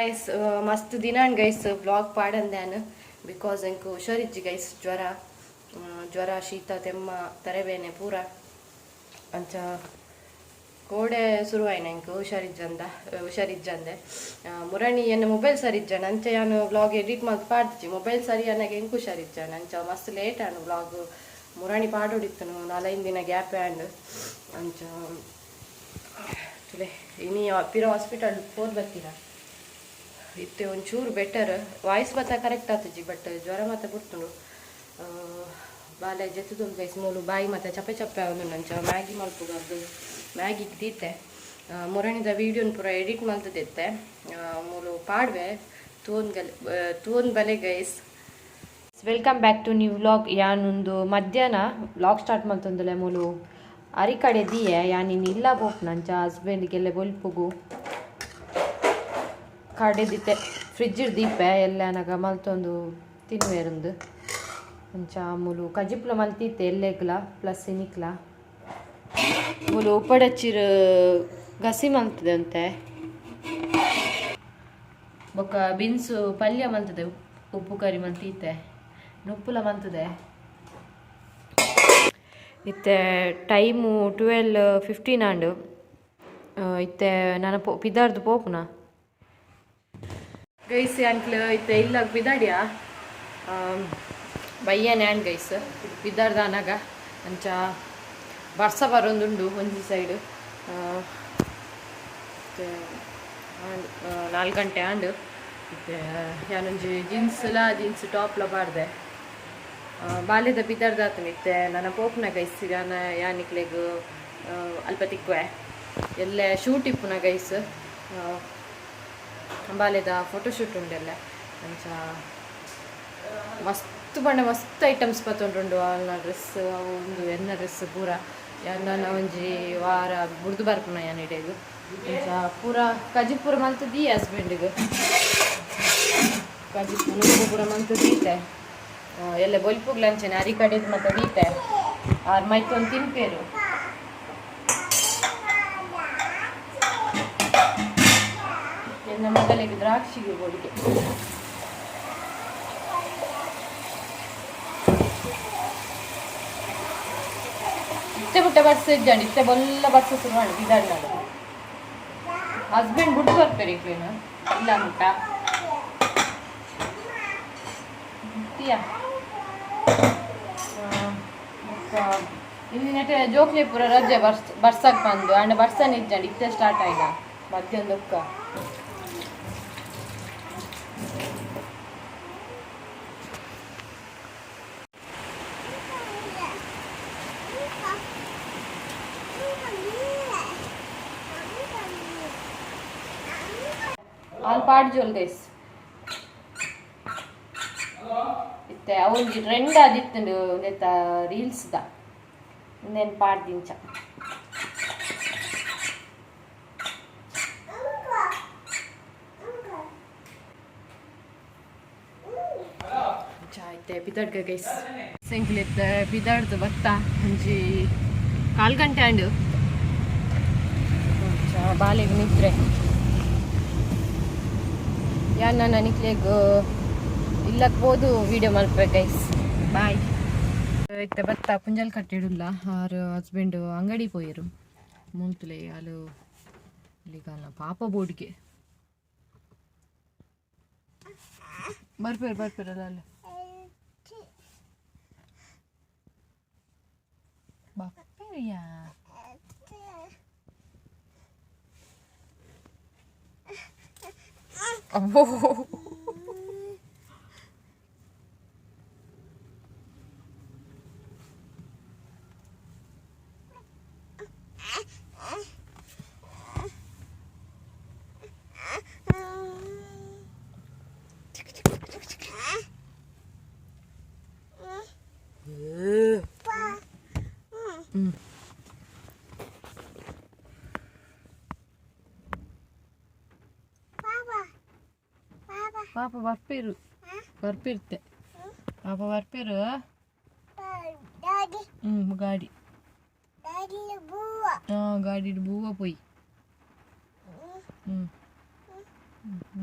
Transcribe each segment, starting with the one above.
guys, mast dinan guys vlog padandan because enku hushariಜ್ಜಿ guys ಜ್ವರ ಶೀತ ತೆಮ್ಮ ತರೆಬೇನೆ ಪೂರ ಅಂಚ ಕೋಡೆ ಶುರುವಾಯಿನ ಎಂಕು ಹುಷಾರಿಜ್ಜಂದೆ ಮುರಣಿ ಎನ್ನ ಮೊಬೈಲ್ ಸರಿಜ್ಜಾನ ಅಂಚೆ ನಾನು ವ್ಲಾಗ್ ಎಡಿಟ್ ಮಾಡಿ ಪಾಡ್ತಿ ಮೊಬೈಲ್ ಸರಿ ಅನ್ನಗೆ ಎಂಕು ಹುಷಾರಿಜ್ಜಾನ ಅಂಚ ಮಸ್ತ್ ಲೇಟ್ ಆನು ವ್ಲಾಗ್ ಮುರಣಿ ಪಾಡೋಡಿತ್ತನು 4-5 ದಿನ ಗ್ಯಾಪ್ ಆ್ಯಂಡ್ ಅಂಚ ತುಲೆ ಇನಿ ಪಿರ ಹಾಸ್ಪಿಟಲ್ ಹೋದ್ ಬರ್ತೀರ ಇತ್ತೆ ಒಂಚೂರು ಬೆಟರ್ ವಾಯ್ಸ್ ಮಾತ್ರ ಕರೆಕ್ಟ್ ಆಗ್ತಜಿ ಬಟ್ ಜ್ವರ ಮಾತ್ರ ಬಿಡ್ತುಂಡು ಬಾಲೆ ಜೆತ್ತುದುಂಡು ಗೈಸ್ ಮೂಲು ಬಾಯಿ ಮಾತ್ರ ಚಪ್ಪೆ ಅವನು ನಂಚ ಮ್ಯಾಗಿ ಮಲ್ಪುಗದ್ದು ಮ್ಯಾಗಿಗೆ ದೀತೆ ಮುರಣಿದ ವೀಡಿಯೋನ ಪೂರ ಎಡಿಟ್ ಮಲ್ತದಿತ್ತೆ ಮೂಲು ಪಾಡ್ವೆ ತೂನ್ ಬಲೆ guys welcome back to new vlog ಯಾನೊಂದು ಮಧ್ಯಾಹ್ನ ವ್ಲಾಗ್ ಸ್ಟಾರ್ಟ್ ಮಾಡ್ತಂದಲೆ ಮೂಲು ಅರಿ ಕಡೆ ದಿಯೆ ಯಾನಿನ್ ಇಲ್ಲ ಬೋಪ್ ನಂಚ ಹಸ್ಬೆಂಡ್ಗೆಲ್ಲ ಬೊಲ್ಪುಗು ಕಡೆದಿತ್ತೆ ಫ್ರಿಡ್ಜ್ ದೀಪೆ ಎಲ್ಲ ನನಗೆ ಮಲ್ತೊಂದು ತಿನ್ವೇರುಂದು ಅಂಚ ಮೂಲು ಕಜಿಪ್ಲ ಮಲ್ತಿತ್ತೆ ಎಲ್ಲೆಗ್ಲ ಪ್ಲಸ್ ಇನಿಕ್ಲ ಮೂಲು ಉಪ್ಪಡಚ್ಚಿರು ಗಸಿ ಮಲ್ತದೆ ಅಂತೆ ಬೊಕ್ಕ ಬೀನ್ಸು ಪಲ್ಯ ಮಲ್ತದೆ ಉಪ್ಪು ಕರಿ ಮಲ್ತಿತ್ತೆ ನುಪ್ಪುಲ ಮಲ್ತದೆ ಇತ್ತೆ ಟೈಮು 12:15 ಆಂಡು ಇತ್ತೆ ನಾನು ಪಿದಾರ್ದು ಪೋಪುನ ಗೈಸ್ ಅಂಕ್ಲು ಇತ್ತೆ ಇಲ್ಲ ಪಿದಾಡಿಯಾ ಬಯ್ಯನೆ ಆ್ಯಂಡ್ ಗೈಸ್ ಪಿದಾರ್ದ ಅನಾಗ ಅಂಚ ಬರ್ಸ ಬರೋಂದುಂಡು ಒಂಜಿ ಸೈಡ್ 4 ಗಂಟೆ ಆಂಡು ಇತ್ತೆ ಯಾನೊಂಜಿ ಜೀನ್ಸ್ ಟಾಪ್ಲ ಪಾಡ್ದೆ ಬಾಲ್ಯದ ಪಿದಾರ್ದ ಆತನ ಇತ್ತೆ ನನ್ನ ಪೋಪುನ ಗೈಸ್ ಯಾನಿಕ್ಲೆಗ್ ಅಲ್ಪ ತಿಕ್ವೆ ಎಲ್ಲೆ ಶೂಟ್ ಇಪ್ಪುನ ಗೈಸ್ ಬಾಲ್ಯದ ಫೋಟೋಶೂಟ್ ಉಂಡೆಲ್ಲ ಅಂಚ ಮಸ್ತ್ ಐಟಮ್ಸ್ ಪತ್ತೊಂಡುಂಡು ಅನ್ನ ಡ್ರೆಸ್ ಒಂದು ಎನ್ನ ಡ್ರೆಸ್ ಪೂರ ಯಾನ ಒಂಜಿ ವಾರ ಬುಡ್ದು ಬರ್ಪುನ ಯಾನಿಡೆಗು ಅಂಚ ಪೂರ ಕಜಿ ಪೂರ ಮಲ್ತದಿ ಹಸ್ಬೆಂಡಿಗೆ ಕಜಿ ಪೂರ ಮಲ್ತದೀತೆ ಎಲ್ಲ ಬೊಲ್ಪುಗ್ಲ ಅಂಚನೆ ಅರಿ ಕಡೆದು ಮತ್ತೆ ದೀತೆ ಆರು ಮೈತೊಂದು ತಿನ್ಪೇರು ಎನ್ನ ಮಗಲಿಗೆ ದ್ರಾಕ್ಷಿಗೆ ಬೋಡಿಗೆ ಇತ್ತೆ ಬಿಟ್ಟ ಬರ್ಸ ಇದ್ದಾಂಡು ಇತ್ತೆ ಬೊಲ್ಲ ಬರ್ಸ ಶುರು ಮಾಡಿ ಬಿದ್ದಾಡಿ ನಾನು ಹಸ್ಬೆಂಡ್ ಬಿಟ್ಟು ಬರ್ತಾರೆ ಕ್ಲೀನು ಇಲ್ಲ ಮುಟ್ಟ ಇಲ್ಲಿ ನೆಟ್ಟೆ ಜೋಕ್ಲಿ ಪೂರ ರಜೆ ಬರ್ಸಕ್ಕೆ ಬಂದು ಅಂಡ್ ಬರ್ಸನ್ ಇದ್ದಾಂಡು ಇತ್ತೆ ಸ್ಟಾರ್ಟ್ ಆಯ್ದ ಮಧ್ಯಾಹ್ನದಕ್ಕ ಆಲ್ ಪಾಡ್ ಜೋಲ್ ಗೈಸ್ ಇತ್ತೆ ಅವೊಂಜಿ ಟ್ರೆಂಡ್ ಆದಿತ್ತುಂಡು ನೆತ್ತ ರೀಲ್ಸ್ದ ಇನ್ನೇನು ಪಾಡ್ದಿಂಚ ಐತೆ ಪಿದಾಡ್ಗ ಗೈಸ್ ಸೆಂಕ್ಲಿತ್ತೆ ಪಿದಾಡ್ದು ಬತ್ತ ಒಂಜಿ 4 ಗಂಟೆ ಆಂಡು ಬಾಲೆಗೆ ನಿದ್ರೆ ಯಾನ್ ನಾನು ನಿಕ್ಲೆಗ್ ಇಲ್ಲಕ್ಕೆ ಹೋದು ವಿಡಿಯೋ ಮಲ್ಪೆ ಗೈಸ್ ಬಾಯ್ ಇತ್ತೆ ಬತ್ತ ಪುಂಜಲ್ ಕಟ್ಟಿಡುಲ್ಲ ಆರು ಹಸ್ಬೆಂಡು ಅಂಗಡಿ ಪೋಯರು ಮುಂತುಲೆ ಅಲು ಇಲ್ಲಿಗಲ್ಲ ಪಾಪ ಬೋಡಿಗೆ ಬರ್ಪೇರಲ್ಲ ಅಲ್ಲ ಬರ್ಪೇರಿಯಾ ಅಬ್ಬೋ ಪಾಪ ಬರ್ಪಿರ್ತೆ ಪಾಪ ಬರ್ಪಿರು ಗಾಡಿ ಗಾಡಿ ಬೂವ ಪೋಯಿ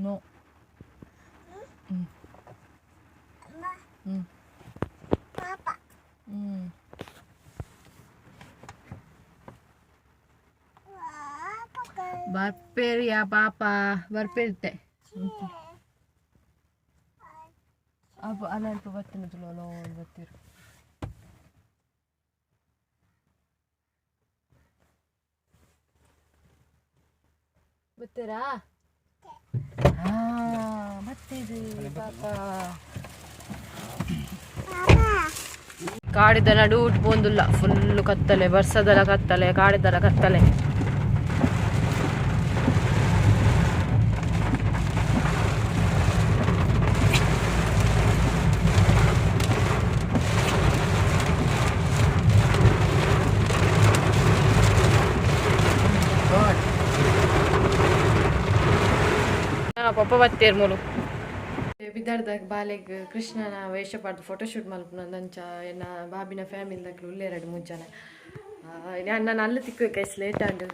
ನೋ ಬರ್ಪೇರಿಯ ಪಾಪ ಬರ್ಪೇರಿತೆ ಅಪ್ಪ ಅನಲ್ಪ ಬರ್ತೀನಿ ತುಳು ಬರ್ತೀರು ಬರ್ತೀರಾ ಬರ್ತೀವಿ ಪಾಪ ಕಾಡಿದ ನಡು ಪೋಂದುಲ್ಲ ಫುಲ್ಲು ಕತ್ತಲೆ ಬರ್ಸದಲ್ಲ ಕತ್ತಲೆ ಕಾಡಿದಲ್ಲ ಕತ್ತಲೆ ಪಪ್ಪ ಬತ್ತೇರು ಮೂಲು ಬಿದ್ದಾಡ್ದಾಗ ಬಾಲೆಗ್ ಕೃಷ್ಣನ ವೇಷ ಪಾಡ್ದು ಫೋಟೋಶೂಟ್ ಮಲ್ಪನಂಚ ಎನ್ನ ಬಾಬಿನ ಫ್ಯಾಮಿಲಿದಾಗ ಉಲ್ಲೇರಡು ಮುಂಜಾನೆ ನಾನು ಅಲ್ಲ ತಿಕ್ಕು ಕೈಸ್ ಲೇಟ್ ಆಂಡು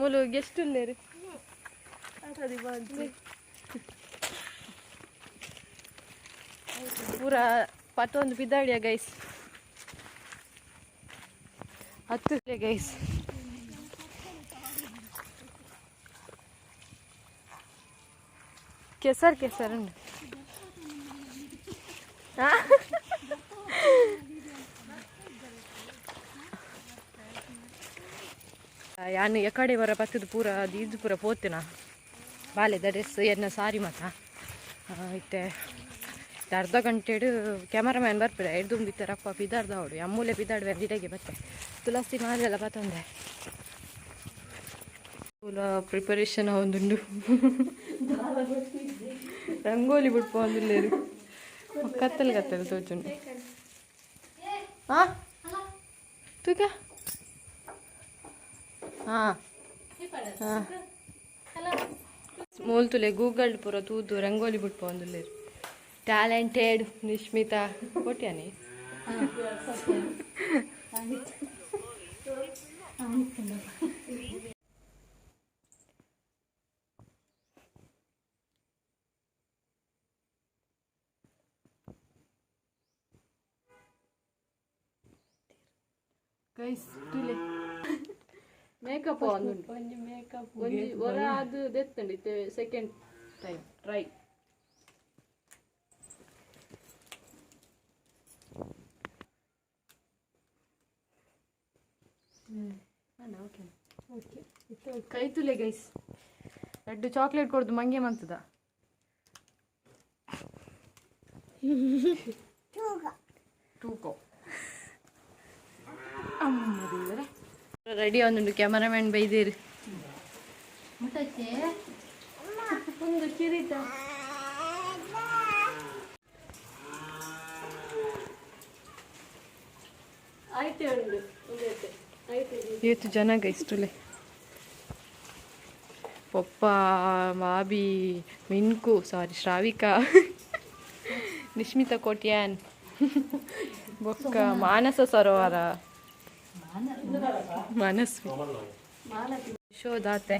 ಮೂಲು ಗೆಸ್ಟ್ ಉಲ್ಲೇರು ಪೂರ ಪತ್ತೊಂದು ಬಿದ್ದಾಡಿಯ ಗೈಸ್ 10 ಗೈಸ್ ಕೆಸರ್ ಉಂಟು ಯಾನು ಎಕಡೆ ಬರ ಪತ್ತದು ಪೂರ ಇದು ಪೂರ ಪೋತಿನ ಬಾಲೆದ ಡ್ರೆಸ್ ಎನ್ನ ಸಾರಿ ಮತ ಇತ್ತೆ ಅರ್ಧ ಗಂಟೆಡು ಕ್ಯಾಮರಾಮ್ಯಾನ್ ಬರ್ಬೇಡ ಹಿಡ್ದು ಬಿತ್ತಾರಪ್ಪ ಬಿದ್ದಾಡ್ದ ಅವಡು ಅಮ್ಮೂಲೆ ಬಿದ್ದಾಡುವೆ ಗಿಡಗೆ ಮತ್ತೆ ತುಳಸಿ ಮಾಲೆಲ್ಲ ಬತ್ತಂದೆ ಪ್ರಿಪರೇಷನ್ ಒಂದುಂಡು ರಂಗೋಲಿ ಬಿಡ್ಪೋ ಒಂದಿಲ್ಲೇರು ಕತ್ತಲು ತೋಚುಂಡು ತೂಕ ಮೂಲ್ತುಲೆ ಗೂಗಲ್ ಪೂರ ತೂದು ರಂಗೋಲಿ ಬಿಡ್ಪೋ ಒಂದಿಲ್ಲೇರು ಟ್ಯಾಲೆಂಟೆಡ್ ನಿಶ್ಮಿತಾ ಕೊಟ್ಯಾನಿ ಗೈಸ್ ತುಲೆ ಮೇಕಪ್ ಒಂದು ಮೇಕಪ್ ಒರ ಅದು ದೆತ್ತಂಡಿತ್ತೆ ಸೆಕೆಂಡ್ ಟೈಮ್ ಟ್ರೈ ಕೈ ತುಲೆ ಗೈಸ್ ಲಡ್ಡು ಚಾಕ್ಲೇಟ್ ಕೊಡ್ದು ಮಂಗೆ ಮಂತದ ಟೂಕೋ ರೆಡಿ ಒಂದುಂಡು ಕ್ಯಾಮರಾಮ್ಯಾನ್ ಬೈದೇರಿ ಒಂದು ಕಿರೀಟ ಏತು ಜನ ಗೈಸ್ಟುಲೆ ಪಪ್ಪ ಮಾಬಿ ಮಿನ್ಕು ಸಾರಿ ಶ್ರಾವಿಕಾ ನಿಶ್ಮಿತಾ ಕೋಟ್ಯಾನ್ ಬೊಕ್ಕ ಮಾನಸ ಸರೋವರ ಮನಸ್ವಿ ಶೋದಾತೆ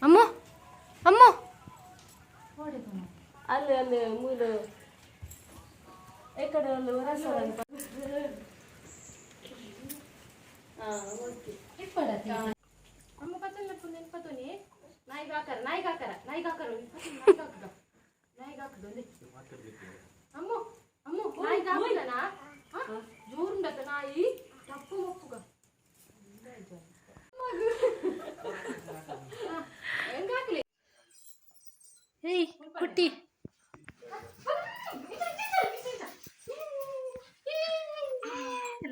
ಅಮ್ಮ ಅಮ್ಮ ಅಲ್ಲಿ ಮೂಲು ಎಕಡೆ ಒಂದು ರೆಸ್ಟೋರೆಂಟ್ ಅಮ್ಮ ಪತ್ತಲ್ಲ ನೆನ್ಪತೋನಿ ನಾಯಿಗಾಕರ ಅಮ್ಮ ನಾಯಿಗಾಕಲನಾ ಜೋರುಂಡತ ನಾಯಿ ತಪ್ಪು ಒಪ್ಪುಗ ಹೆಂಗಾಗ್ಲಿ ಏಯ್ ಕುಟ್ಟಿ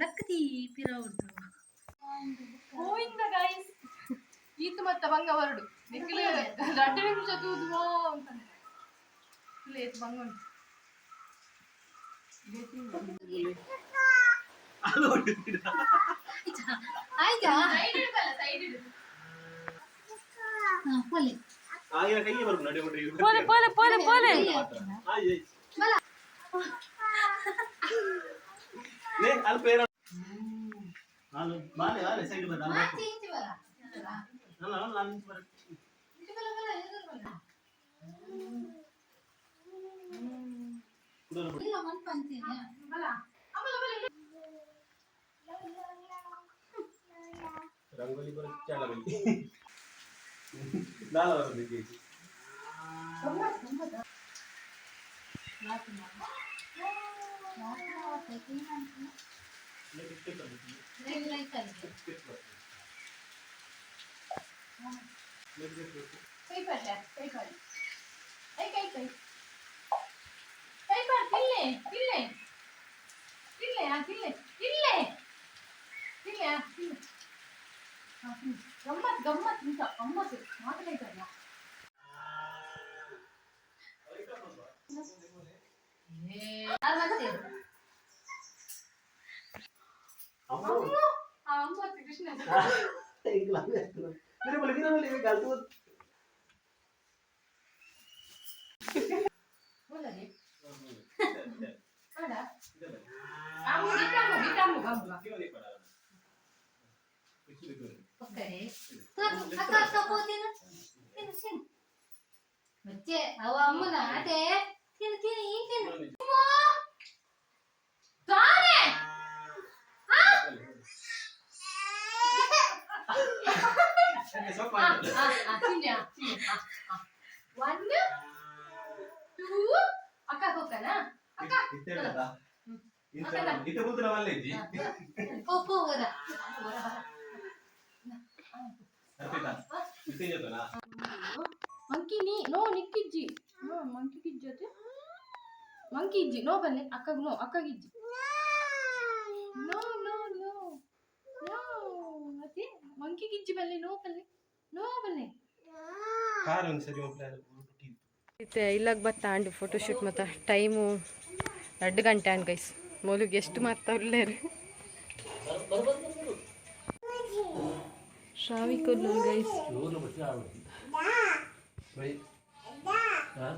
ಲಕ್ಕತಿ ಪಿರೌಡು ಗೋವಿಂದ ಗೈಸ್ ಈತು ಮತ್ತ ಬಂಗ ಹೊರಡು ನಿಖಿಲ 2 ನಿಮಿಷ ತೂದುವ ಅಂತ ಲೇಟ್ ಬಂಗ ಉಂಟು ಆಯ್ತಾ ಸೈಡ್ ಇಡಲ್ಲ ಸೈಡ್ ಇಡು ಪೋಲೆ ಆಗ ಕೈಗೆ ಬರು ನಡೆ ಪೋಲೆ ಪೋಲೆ ಪೋಲೆ ಪೋಲೆ ಆಯ್ ಬಲ ಲೇ ಅಲ್ಪ ಏರ ನಾನು ಬಾಲೆ ಬಾಲೆ ಸೈಡ್ ಬರ ನಾನು ಇಂಚಿ ಬರ ನಾನು ಇಂಚಿ ಬರ ಇಂಚಿ ಬಲ ಬಲ ಎದುರು ಬಲ ರಂಗೋಲಿ ಬರುತ್ತೆ ನಾಳೆ ಬರಬೇಕು ಗಮ್ಮತ್ ಗಮ್ಮತ್ ಇಂತ ಗಮ್ಮತ್ತು ಮಾತಾಡ್ತಾರಲ್ಲ Krishna Macam awak amun nak ada, kini ini. Tane, sini. One, two, akak kau kan? Akak. itu pun tidak boleh ji Kau ada. itu je tu lah monkey ನೀ ನೋ ನಿಕ್ಕಿಜ್ಜಿ ಮಂಕಿ ಗಿಜ್ಜತೆ ಮಂಕಿ ಇಜ್ಜಿ ನೋ ಬನ್ನಿ ಅಕ್ಕಗಿಜ್ಜಿ no no no no ಮತ್ತೆ monkey ಗಿಜ್ಜಿ ಬನ್ನಿ no ಬನ್ನಿ car ಒಂದು ಸರಿ ಒಬ್ಬರು ಮತ್ತೆ ಇಲ್ಲಾಗ ಬತ್ತಾ ಅಂಡು ಫೋಟೋಶೂಟ್ ಮತ್ತು ಟೈಮು 2 ಗಂಟೆ ಅಂಡ್ ಗೈಸ್ ಮೊಲುಗೆ ಎಷ್ಟು ಮಾತಾಡ್ಲೇರು ಶ್ರಾವಿ ಕೊಲ್ಲು ಗೈಸ್ भाई हाँ